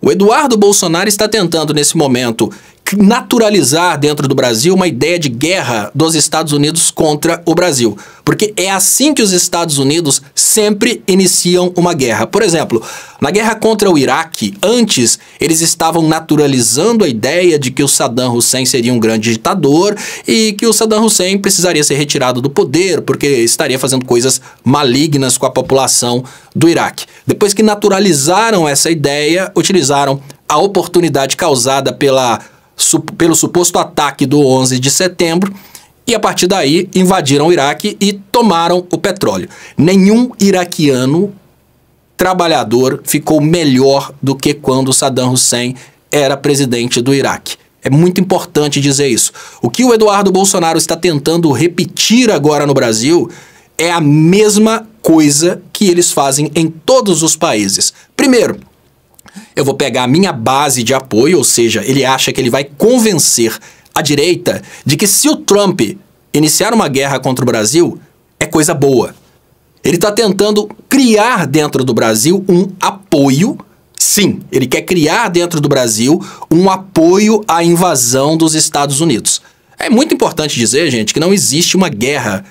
O Eduardo Bolsonaro está tentando, nesse momento, naturalizar dentro do Brasil uma ideia de guerra dos Estados Unidos contra o Brasil. Porque é assim que os Estados Unidos sempre iniciam uma guerra. Por exemplo, na guerra contra o Iraque, antes eles estavam naturalizando a ideia de que o Saddam Hussein seria um grande ditador e que o Saddam Hussein precisaria ser retirado do poder porque estaria fazendo coisas malignas com a população do Iraque. Depois que naturalizaram essa ideia, utilizaram a oportunidade causada pelo suposto ataque do 11 de setembro e a partir daí invadiram o Iraque e tomaram o petróleo. Nenhum iraquiano trabalhador ficou melhor do que quando Saddam Hussein era presidente do Iraque. É muito importante dizer isso. O que o Eduardo Bolsonaro está tentando repetir agora no Brasil é a mesma coisa que eles fazem em todos os países. Primeiro, eu vou pegar a minha base de apoio, ou seja, ele acha que ele vai convencer a direita de que se o Trump iniciar uma guerra contra o Brasil, é coisa boa. Ele está tentando criar dentro do Brasil um apoio. Sim, ele quer criar dentro do Brasil um apoio à invasão dos Estados Unidos. É muito importante dizer, gente, que não existe uma guerra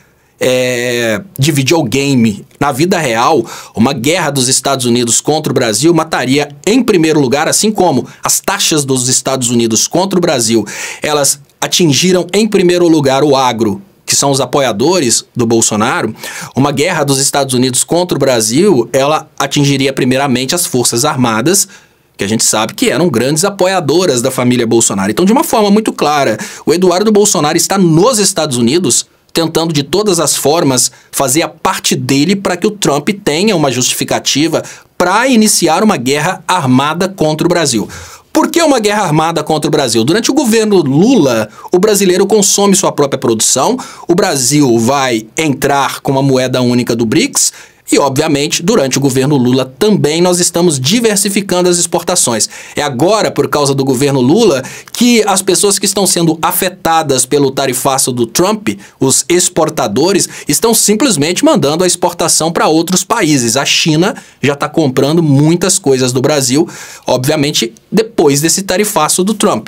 de videogame. Na vida real, uma guerra dos Estados Unidos contra o Brasil mataria, em primeiro lugar, assim como as taxas dos Estados Unidos contra o Brasil, elas atingiram em primeiro lugar o agro, que são os apoiadores do Bolsonaro. Uma guerra dos Estados Unidos contra o Brasil, ela atingiria primeiramente as Forças Armadas, que a gente sabe que eram grandes apoiadoras da família Bolsonaro. Então, de uma forma muito clara, o Eduardo Bolsonaro está nos Estados Unidos tentando de todas as formas fazer a parte dele para que o Trump tenha uma justificativa para iniciar uma guerra armada contra o Brasil. Por que uma guerra armada contra o Brasil? Durante o governo Lula, o brasileiro consome sua própria produção, o Brasil vai entrar com uma moeda única do BRICS e, obviamente, durante o governo Lula também nós estamos diversificando as exportações. É agora, por causa do governo Lula, que as pessoas que estão sendo afetadas pelo tarifaço do Trump, os exportadores, estão simplesmente mandando a exportação para outros países. A China já está comprando muitas coisas do Brasil, obviamente, depois desse tarifaço do Trump.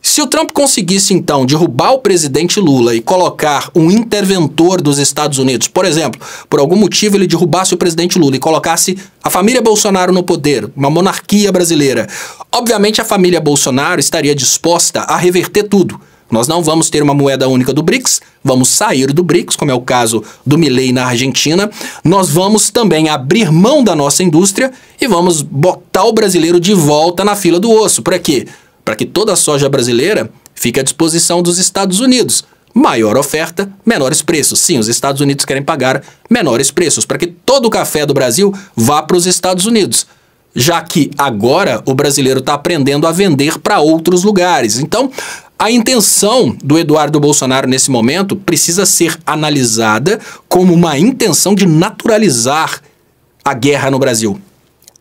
Se o Trump conseguisse, então, derrubar o presidente Lula e colocar um interventor dos Estados Unidos, por exemplo, por algum motivo ele derrubasse o presidente Lula e colocasse a família Bolsonaro no poder, uma monarquia brasileira, obviamente a família Bolsonaro estaria disposta a reverter tudo. Nós não vamos ter uma moeda única do BRICS, vamos sair do BRICS, como é o caso do Milei na Argentina. Nós vamos também abrir mão da nossa indústria e vamos botar o brasileiro de volta na fila do osso. Para quê? Para que toda a soja brasileira fique à disposição dos Estados Unidos. Maior oferta, menores preços. Sim, os Estados Unidos querem pagar menores preços para que todo o café do Brasil vá para os Estados Unidos. Já que agora o brasileiro está aprendendo a vender para outros lugares. Então, a intenção do Eduardo Bolsonaro nesse momento precisa ser analisada como uma intenção de naturalizar a guerra no Brasil.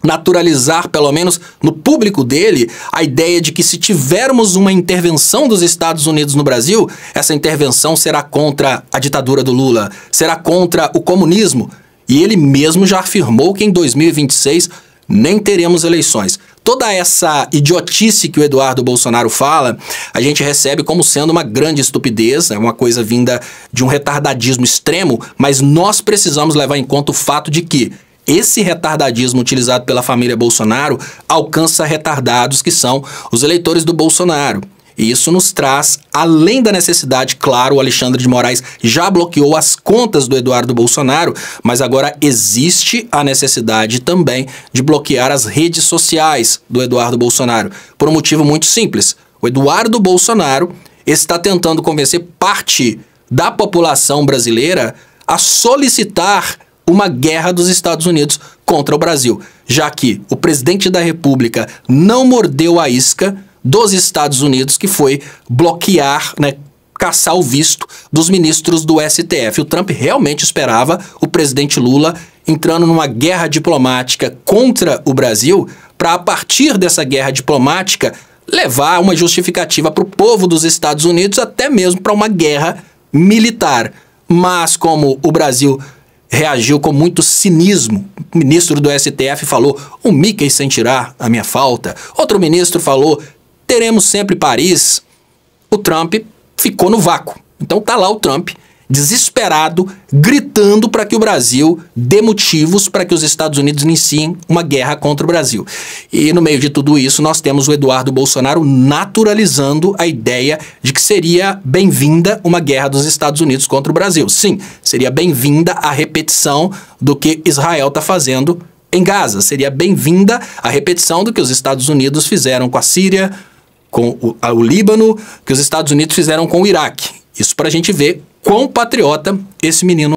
Naturalizar, pelo menos no público dele, a ideia de que se tivermos uma intervenção dos Estados Unidos no Brasil, essa intervenção será contra a ditadura do Lula, será contra o comunismo. E ele mesmo já afirmou que em 2026 nem teremos eleições. Toda essa idiotice que o Eduardo Bolsonaro fala, a gente recebe como sendo uma grande estupidez, é uma coisa vinda de um retardadismo extremo, mas nós precisamos levar em conta o fato de que esse retardadismo utilizado pela família Bolsonaro alcança retardados que são os eleitores do Bolsonaro. E isso nos traz, além da necessidade, claro, o Alexandre de Moraes já bloqueou as contas do Eduardo Bolsonaro, mas agora existe a necessidade também de bloquear as redes sociais do Eduardo Bolsonaro, por um motivo muito simples. O Eduardo Bolsonaro está tentando convencer parte da população brasileira a solicitar uma guerra dos Estados Unidos contra o Brasil, já que o presidente da República não mordeu a isca dos Estados Unidos, que foi bloquear, caçar o visto dos ministros do STF. O Trump realmente esperava o presidente Lula entrando numa guerra diplomática contra o Brasil para, a partir dessa guerra diplomática, levar uma justificativa para o povo dos Estados Unidos, até mesmo para uma guerra militar. Mas como o Brasil reagiu com muito cinismo. O ministro do STF falou: o Mickey sentirá a minha falta. Outro ministro falou: teremos sempre Paris. O Trump ficou no vácuo. Então tá lá o Trump, desesperado, gritando para que o Brasil dê motivos para que os Estados Unidos iniciem uma guerra contra o Brasil. E no meio de tudo isso, nós temos o Eduardo Bolsonaro naturalizando a ideia de que seria bem-vinda uma guerra dos Estados Unidos contra o Brasil. Sim, seria bem-vinda a repetição do que Israel está fazendo em Gaza. Seria bem-vinda a repetição do que os Estados Unidos fizeram com a Síria, com o Líbano, que os Estados Unidos fizeram com o Iraque. Isso para a gente ver quão patriota esse menino